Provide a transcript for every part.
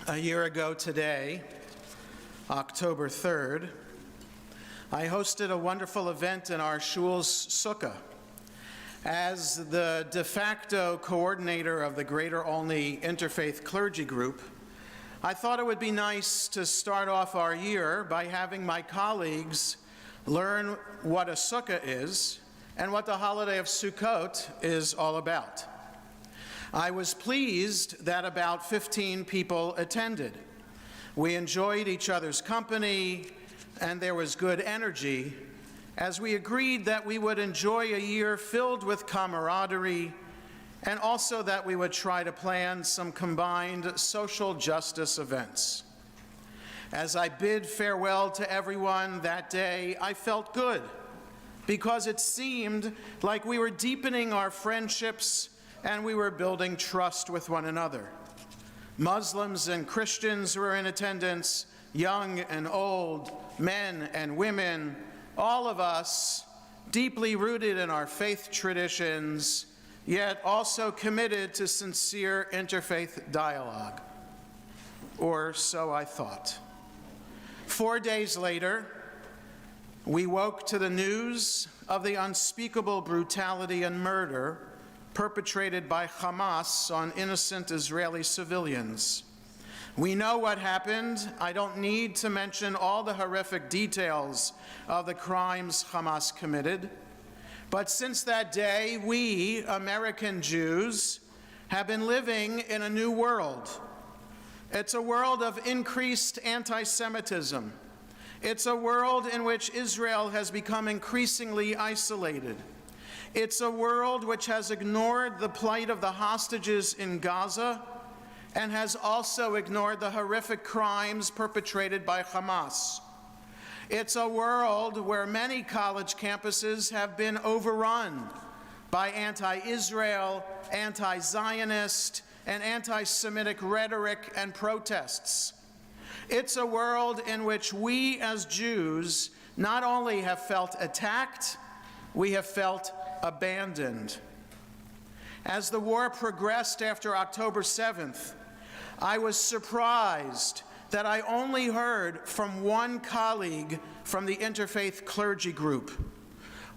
A year ago today, October 3rd, I hosted a wonderful event in our shul's sukkah. As the de facto coordinator of the Greater Olney Interfaith Clergy Group, I thought it would be nice to start off our year by having my colleagues learn what a sukkah is and what the holiday of Sukkot is all about. I was pleased that about 15 people attended. We enjoyed each other's company, and there was good energy as we agreed that we would enjoy a year filled with camaraderie, and also that we would try to plan some combined social justice events. As I bid farewell to everyone that day, I felt good because it seemed like we were deepening our friendships and we were building trust with one another. Muslims and Christians were in attendance, young and old, men and women, all of us deeply rooted in our faith traditions, yet also committed to sincere interfaith dialogue. Or so I thought. 4 days later, we woke to the news of the unspeakable brutality and murder perpetrated by Hamas on innocent Israeli civilians. We know what happened. I don't need to mention all the horrific details of the crimes Hamas committed. But since that day, we, American Jews, have been living in a new world. It's a world of increased anti-Semitism. It's a world in which Israel has become increasingly isolated. It's a world which has ignored the plight of the hostages in Gaza and has also ignored the horrific crimes perpetrated by Hamas. It's a world where many college campuses have been overrun by anti-Israel, anti-Zionist, and anti-Semitic rhetoric and protests. It's a world in which we as Jews not only have felt attacked, we have felt abandoned. As the war progressed after October 7th, I was surprised that I only heard from one colleague from the Interfaith Clergy Group.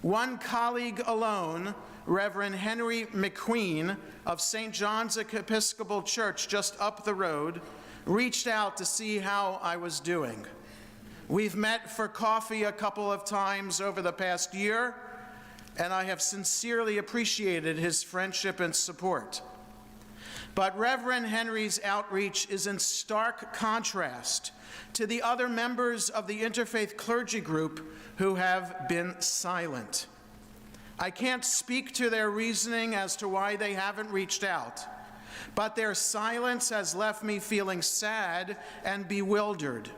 One colleague alone, Reverend Henry McQueen of St. John's Episcopal Church just up the road, reached out to see how I was doing. We've met for coffee a couple of times over the past year, and I have sincerely appreciated his friendship and support. But Reverend Henry's outreach is in stark contrast to the other members of the Interfaith Clergy Group who have been silent. I can't speak to their reasoning as to why they haven't reached out, but their silence has left me feeling sad and bewildered.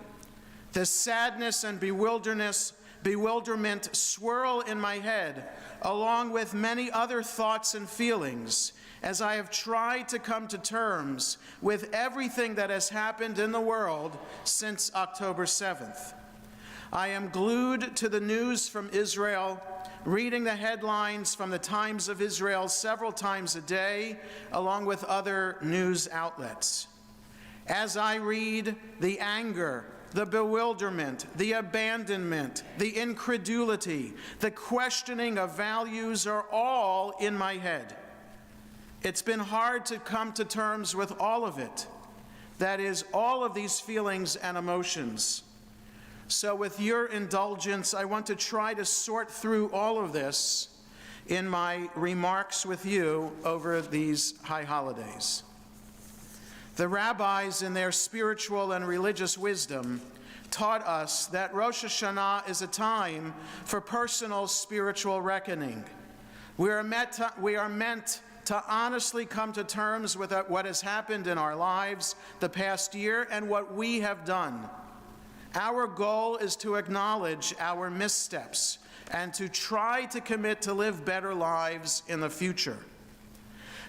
The sadness and bewilderment swirl in my head, along with many other thoughts and feelings, as I have tried to come to terms with everything that has happened in the world since October 7th. I am glued to the news from Israel, reading the headlines from the Times of Israel several times a day, along with other news outlets. As I read, the anger, the bewilderment, the abandonment, the incredulity, the questioning of values are all in my head. It's been hard to come to terms with all of it. That is, all of these feelings and emotions. So with your indulgence, I want to try to sort through all of this in my remarks with you over these high holidays. The rabbis, in their spiritual and religious wisdom, taught us that Rosh Hashanah is a time for personal spiritual reckoning. We are meant to honestly come to terms with what has happened in our lives the past year and what we have done. Our goal is to acknowledge our missteps and to try to commit to live better lives in the future.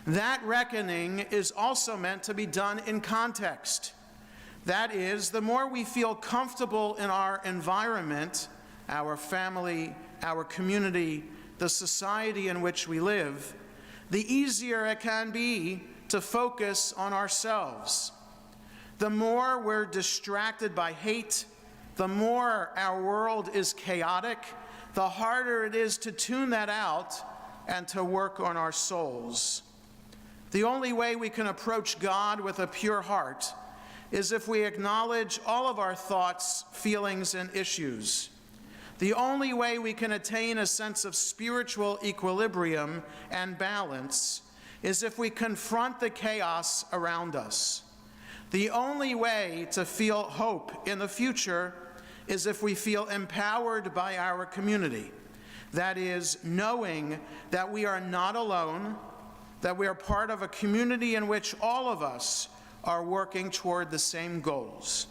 That reckoning is also meant to be done in context. That is, the more we feel comfortable in our environment, our family, our community, the society in which we live, the easier it can be to focus on ourselves. The more we're distracted by hate, the more our world is chaotic, the harder it is to tune that out and to work on our souls. The only way we can approach God with a pure heart is if we acknowledge all of our thoughts, feelings, and issues. The only way we can attain a sense of spiritual equilibrium and balance is if we confront the chaos around us. The only way to feel hope in the future is if we feel empowered by our community. That is, knowing that we are not alone, that we are part of a community in which all of us are working toward the same goals.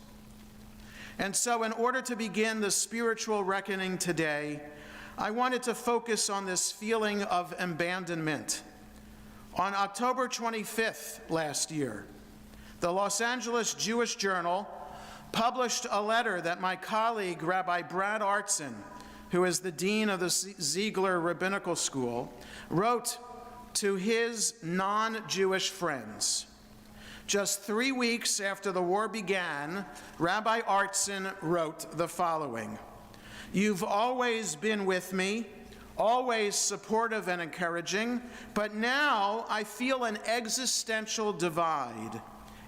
And so in order to begin the spiritual reckoning today, I wanted to focus on this feeling of abandonment. On October 25th last year, the Los Angeles Jewish Journal published a letter that my colleague, Rabbi Brad Artson, who is the dean of the Ziegler Rabbinical School, wrote to his non-Jewish friends. Just 3 weeks after the war began, Rabbi Artson wrote the following: "You've always been with me, always supportive and encouraging, but now I feel an existential divide,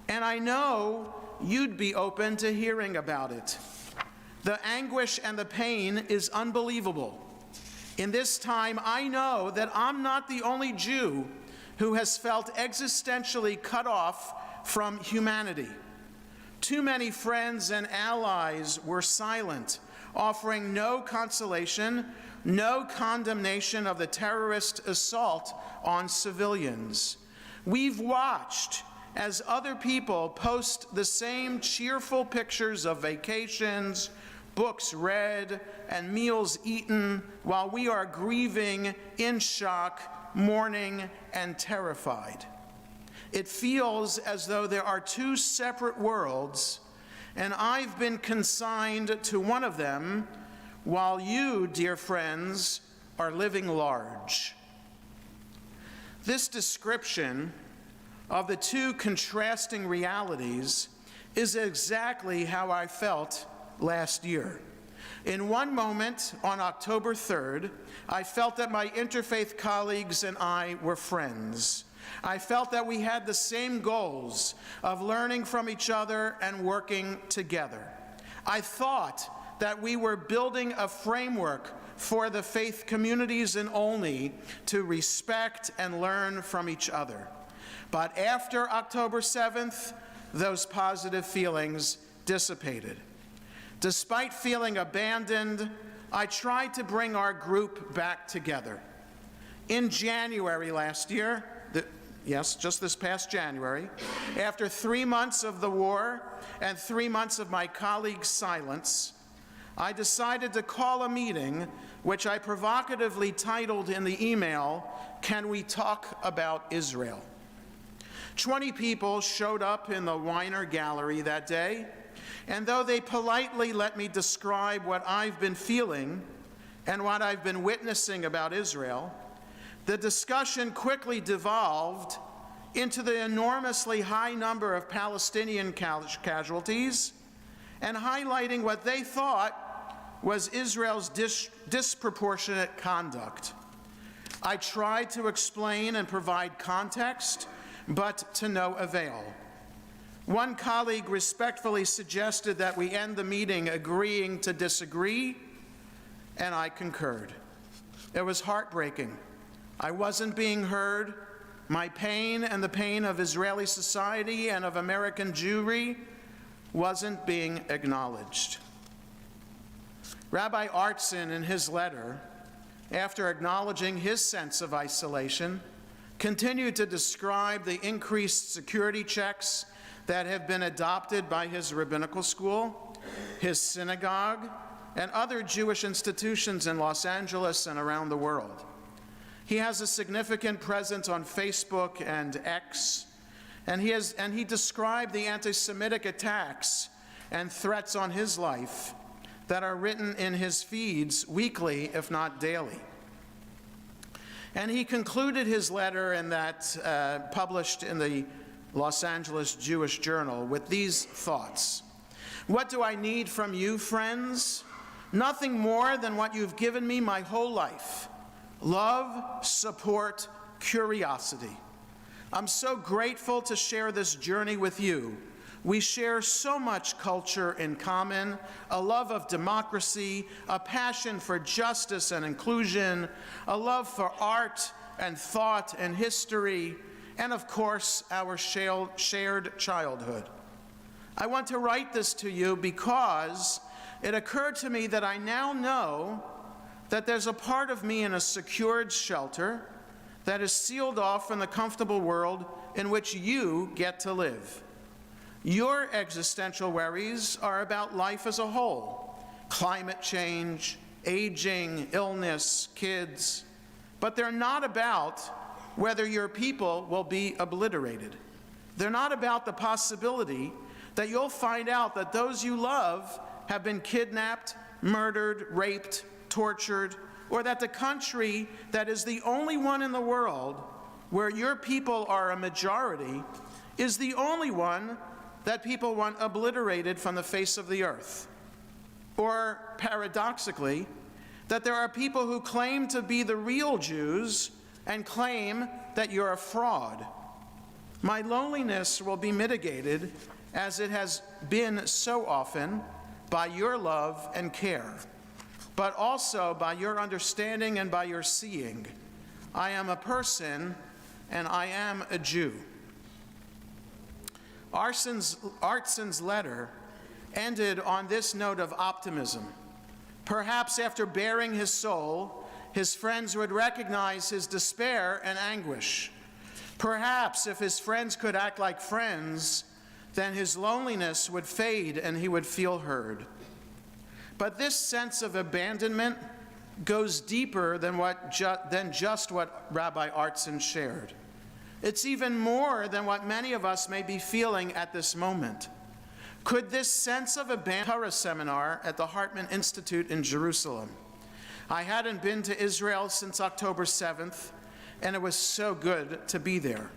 and I know you'd be open to hearing about it. The anguish and the pain is unbelievable. In this time, I know that I'm not the only Jew who has felt existentially cut off from humanity. Too many friends and allies were silent, offering no consolation, no condemnation of the terrorist assault on civilians. We've watched as other people post the same cheerful pictures of vacations, books read, and meals eaten while we are grieving, in shock, mourning, and terrified. It feels as though there are two separate worlds, and I've been consigned to one of them, while you, dear friends, are living large." This description of the two contrasting realities is exactly how I felt last year. In one moment, on October 3rd, I felt that my interfaith colleagues and I were friends. I felt that we had the same goals of learning from each other and working together. I thought that we were building a framework for the faith communities in Olney to respect and learn from each other. But after October 7th, those positive feelings dissipated. Despite feeling abandoned, I tried to bring our group back together. In January last year, just this past January, after 3 months of the war and 3 months of my colleagues' silence, I decided to call a meeting which I provocatively titled in the email, "Can We Talk About Israel?" 20 people showed up in the Weiner Gallery that day, and though they politely let me describe what I've been feeling and what I've been witnessing about Israel, the discussion quickly devolved into the enormously high number of Palestinian casualties and highlighting what they thought was Israel's disproportionate conduct. I tried to explain and provide context, but to no avail. One colleague respectfully suggested that we end the meeting agreeing to disagree, and I concurred. It was heartbreaking. I wasn't being heard. My pain and the pain of Israeli society and of American Jewry wasn't being acknowledged. Rabbi Artson, in his letter, after acknowledging his sense of isolation, continued to describe the increased security checks that have been adopted by his rabbinical school, his synagogue, and other Jewish institutions in Los Angeles and around the world. He has a significant presence on Facebook and X, and he described the anti-Semitic attacks and threats on his life that are written in his feeds weekly, if not daily. And he concluded his letter, and that published in the Los Angeles Jewish Journal, with these thoughts. What do I need from you, friends? Nothing more than what you've given me my whole life: love, support, curiosity. I'm so grateful to share this journey with you. We share so much culture in common, a love of democracy, a passion for justice and inclusion, a love for art and thought and history, and of course, our shared childhood. I want to write this to you because it occurred to me that I now know that there's a part of me in a secured shelter that is sealed off from the comfortable world in which you get to live. Your existential worries are about life as a whole: climate change, aging, illness, kids. But they're not about whether your people will be obliterated. They're not about the possibility that you'll find out that those you love have been kidnapped, murdered, raped, tortured, or that the country that is the only one in the world where your people are a majority is the only one that people want obliterated from the face of the earth. Or, paradoxically, that there are people who claim to be the real Jews and claim that you're a fraud. My loneliness will be mitigated, as it has been so often, by your love and care, but also by your understanding and by your seeing. I am a person, and I am a Jew. Artsen's letter ended on this note of optimism. Perhaps after baring his soul, his friends would recognize his despair and anguish. Perhaps if his friends could act like friends, then his loneliness would fade and he would feel heard. But this sense of abandonment goes deeper than just what Rabbi Artsen shared. It's even more than what many of us may be feeling at this moment. Could this sense of abandonment Torah seminar at the Hartman Institute in Jerusalem? I hadn't been to Israel since October 7th, and it was so good to be there.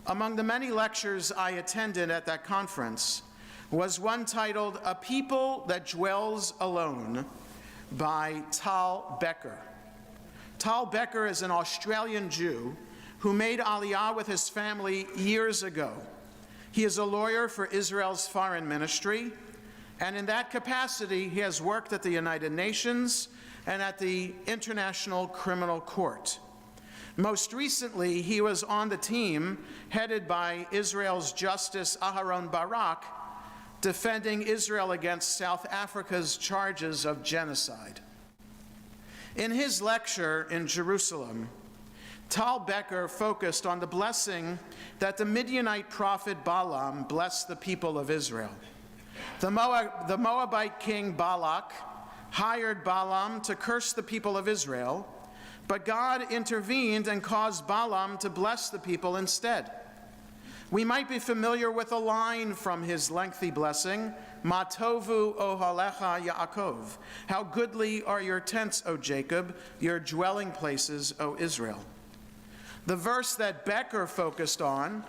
Among the many lectures I attended at that conference was one titled "A People That Dwells Alone" by Tal Becker. Tal Becker is an Australian Jew who made Aliyah with his family years ago. He is a lawyer for Israel's foreign ministry, and in that capacity, he has worked at the United Nations and at the International Criminal Court. Most recently, he was on the team headed by Israel's Justice Aharon Barak, defending Israel against South Africa's charges of genocide. In his lecture in Jerusalem, Tal Becker focused on the blessing that the Midianite prophet Balaam blessed the people of Israel. The Moabite king Balak hired Balaam to curse the people of Israel, but God intervened and caused Balaam to bless the people instead. We might be familiar with a line from his lengthy blessing, "Ma tovu ohalecha Yaakov," "How goodly are your tents, O Jacob, your dwelling places, O Israel." The verse that Becker focused on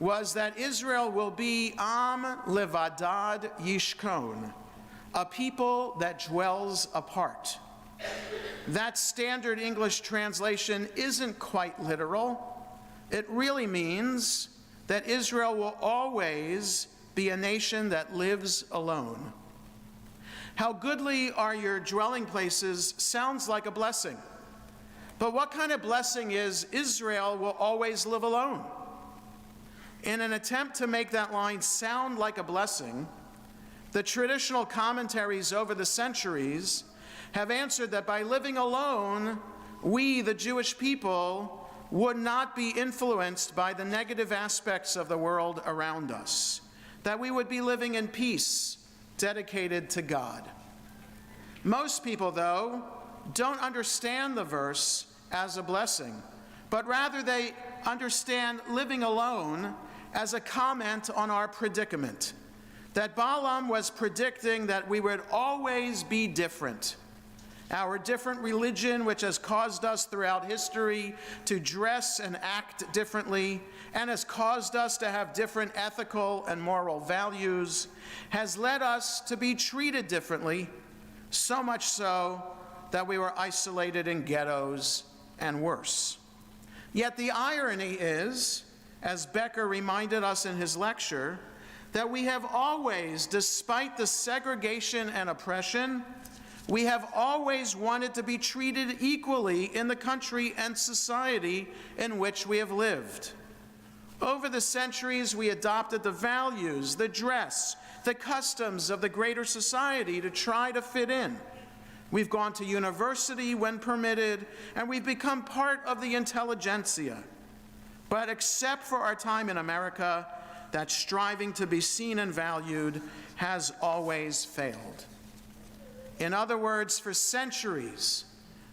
was that Israel will be Am Levadad Yishkon, a people that dwells apart. That standard English translation isn't quite literal. It really means that Israel will always be a nation that lives alone. How goodly are your dwelling places sounds like a blessing. But what kind of blessing is Israel will always live alone? In an attempt to make that line sound like a blessing, the traditional commentaries over the centuries have answered that by living alone, we, the Jewish people, would not be influenced by the negative aspects of the world around us, that we would be living in peace, dedicated to God. Most people, though, don't understand the verse as a blessing, but rather they understand living alone as a comment on our predicament, that Balaam was predicting that we would always be different. Our different religion, which has caused us throughout history to dress and act differently, and has caused us to have different ethical and moral values, has led us to be treated differently, so much so that we were isolated in ghettos and worse. Yet the irony is, as Becker reminded us in his lecture, that we have always, despite the segregation and oppression, we have always wanted to be treated equally in the country and society in which we have lived. Over the centuries, we adopted the values, the dress, the customs of the greater society to try to fit in. We've gone to university when permitted, and we've become part of the intelligentsia. But except for our time in America, that striving to be seen and valued has always failed. In other words, for centuries,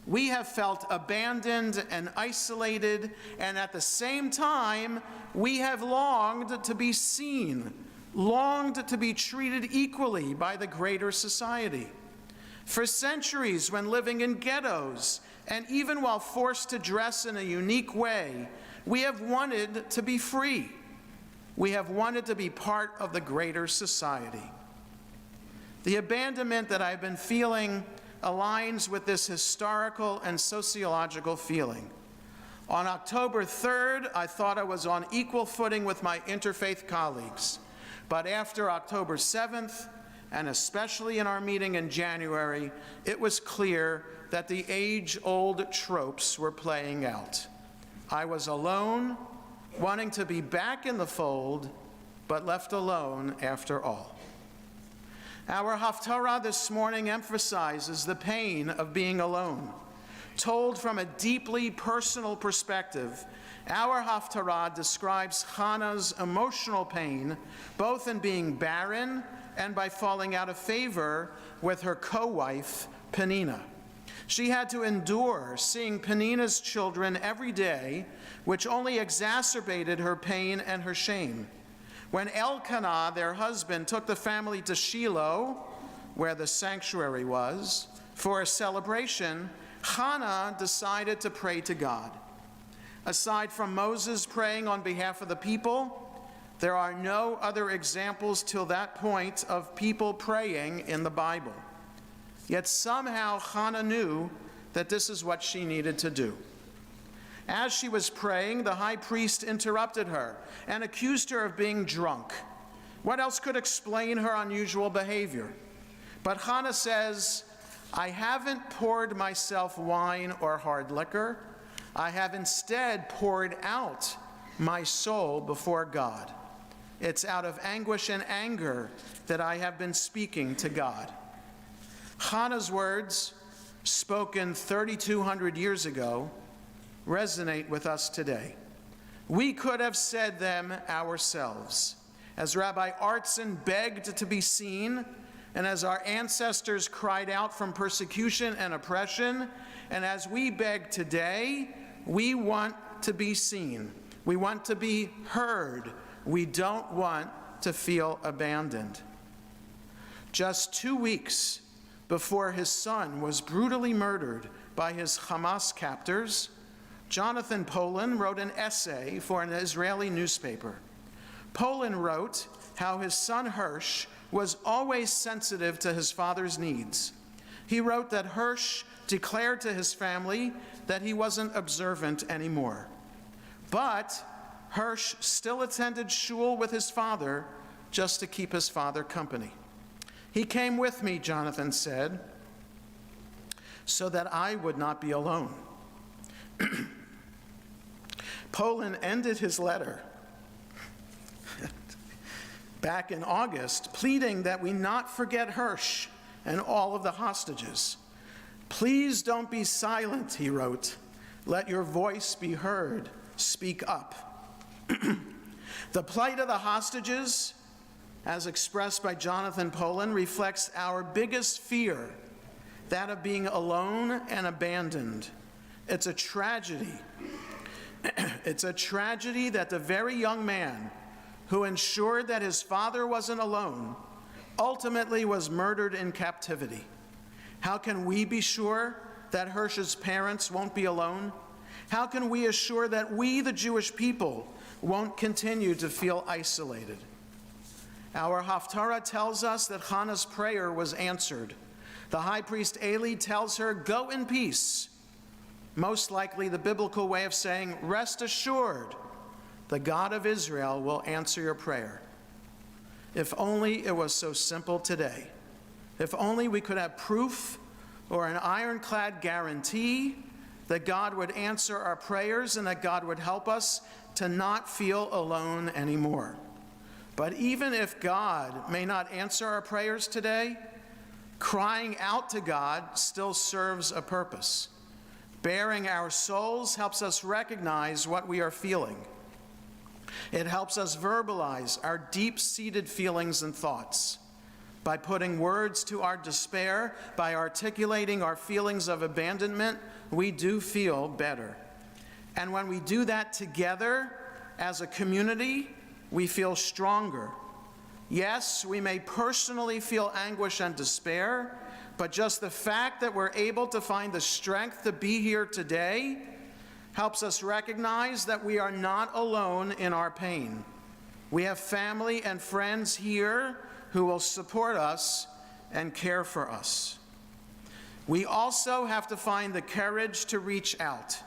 we have felt abandoned and isolated, and at the same time, we have longed to be seen, longed to be treated equally by the greater society. For centuries, when living in ghettos, and even while forced to dress in a unique way, we have wanted to be free. We have wanted to be part of the greater society. The abandonment that I've been feeling aligns with this historical and sociological feeling. On October 3rd, I thought I was on equal footing with my interfaith colleagues. But after October 7th, and especially in our meeting in January, it was clear that the age-old tropes were playing out. I was alone, wanting to be back in the fold, but left alone after all. Our Haftarah this morning emphasizes the pain of being alone. Told from a deeply personal perspective, our Haftarah describes Hannah's emotional pain, both in being barren and by falling out of favor with her co-wife, Peninnah. She had to endure seeing Peninnah's children every day, which only exacerbated her pain and her shame. When Elkanah, their husband, took the family to Shiloh, where the sanctuary was, for a celebration, Hannah decided to pray to God. Aside from Moses praying on behalf of the people, there are no other examples till that point of people praying in the Bible. Yet somehow Hannah knew that this is what she needed to do. As she was praying, the high priest interrupted her and accused her of being drunk. What else could explain her unusual behavior? But Hannah says, "I haven't poured myself wine or hard liquor. I have instead poured out my soul before God. It's out of anguish and anger that I have been speaking to God." Hannah's words, spoken 3,200 years ago, resonate with us today. We could have said them ourselves. As Rabbi Artson begged to be seen, and as our ancestors cried out from persecution and oppression, and as we beg today, we want to be seen. We want to be heard. We don't want to feel abandoned. Just 2 weeks before his son was brutally murdered by his Hamas captors, Jonathan Polin wrote an essay for an Israeli newspaper. Polin wrote how his son Hirsch was always sensitive to his father's needs. He wrote that Hirsch declared to his family that he wasn't observant anymore. But Hirsch still attended shul with his father just to keep his father company. "He came with me," Jonathan said, "so that I would not be alone." Polin ended his letter back in August, pleading that we not forget Hirsch and all of the hostages. "Please don't be silent," he wrote. "Let your voice be heard. Speak up." The plight of the hostages, as expressed by Jonathan Polin, reflects our biggest fear, that of being alone and abandoned. It's a tragedy. It's a tragedy that the very young man who ensured that his father wasn't alone ultimately was murdered in captivity. How can we be sure that Hirsch's parents won't be alone? How can we assure that we, the Jewish people, won't continue to feel isolated? Our Haftarah tells us that Hannah's prayer was answered. The high priest Eli tells her, "Go in peace." Most likely the biblical way of saying, "Rest assured, the God of Israel will answer your prayer." If only it was so simple today. If only we could have proof or an ironclad guarantee that God would answer our prayers and that God would help us to not feel alone anymore. But even if God may not answer our prayers today, crying out to God still serves a purpose. Bearing our souls helps us recognize what we are feeling. It helps us verbalize our deep-seated feelings and thoughts. By putting words to our despair, by articulating our feelings of abandonment, we do feel better. And when we do that together as a community, we feel stronger. Yes, we may personally feel anguish and despair, but just the fact that we're able to find the strength to be here today helps us recognize that we are not alone in our pain. We have family and friends here who will support us and care for us. We also have to find the courage to reach out.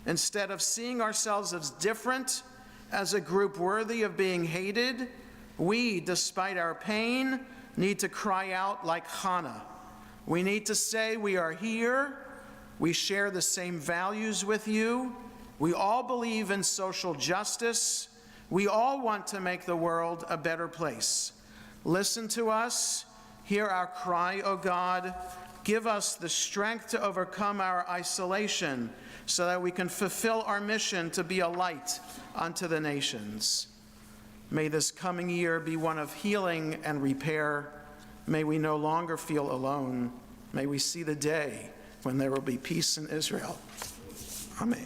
Instead of seeing ourselves as different, as a group worthy of being hated, we, despite our pain, need to cry out like Hannah. We need to say, "We are here. We share the same values with you. We all believe in social justice. We all want to make the world a better place. Listen to us. Hear our cry, O God. Give us the strength to overcome our isolation so that we can fulfill our mission to be a light unto the nations." May this coming year be one of healing and repair. May we no longer feel alone. May we see the day when there will be peace in Israel. Amen.